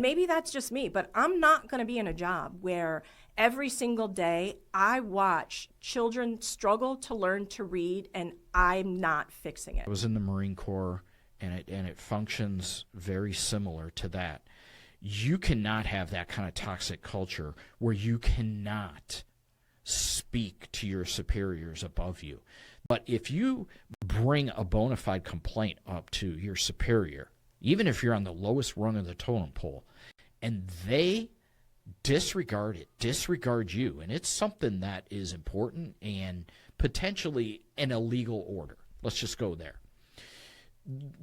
Maybe that's just me, but I'm not going to be in a job where every single day I watch children struggle to learn to read and I'm not fixing it. I was in the Marine Corps, and it functions very similar to that. You cannot have that kind of toxic culture where you cannot speak to your superiors above you. But if you bring a bona fide complaint up to your superior, even if you're on the lowest rung of the totem pole, and they disregard you, and it's something that is important and potentially an illegal order. Let's just go there.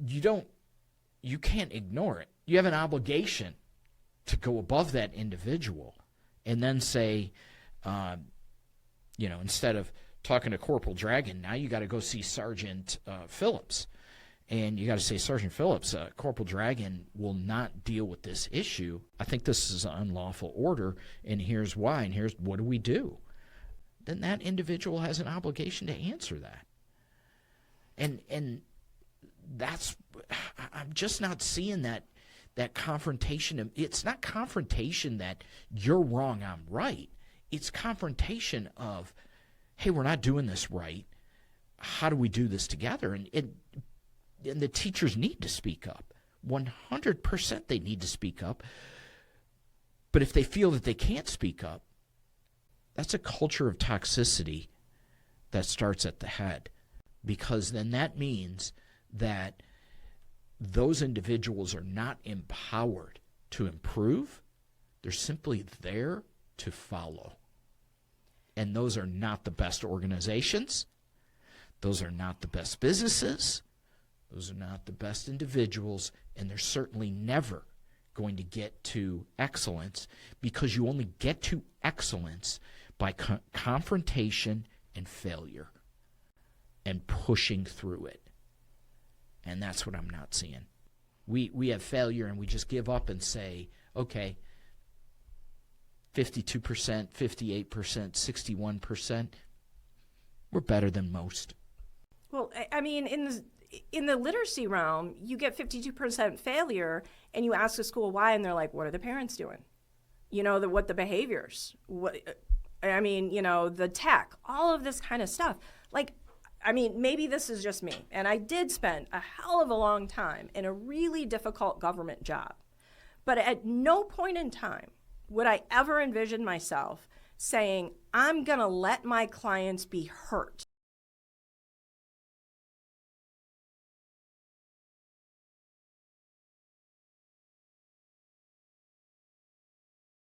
You can't ignore it. You have an obligation to go above that individual and then say, instead of talking to Corporal Dragon, now you got to go see Sergeant Phillips. And you got to say, Sergeant Phillips, Corporal Dragon will not deal with this issue. I think this is an unlawful order, and here's why, and here's what do we do. Then that individual has an obligation to answer that. And that's, I'm just not seeing that confrontation. It's not confrontation that you're wrong, I'm right. It's confrontation of, hey, we're not doing this right. How do we do this together? And the teachers need to speak up. 100% they need to speak up. But if they feel that they can't speak up, that's a culture of toxicity that starts at the head. Because then that means that those individuals are not empowered to improve. They're simply there to follow. And those are not the best organizations. Those are not the best businesses. Those are not the best individuals, and they're certainly never going to get to excellence, because you only get to excellence by confrontation and failure and pushing through it. And that's what I'm not seeing. We have failure and we just give up and say, okay, 52%, 58%, 61%, we're better than most. Well, I mean, in the literacy realm, you get 52% failure, and you ask a school why, and they're like, what are the parents doing? What the behaviors? The tech, all of this kind of stuff. Maybe this is just me, and I did spend a hell of a long time in a really difficult government job. But at no point in time would I ever envision myself saying, I'm going to let my clients be hurt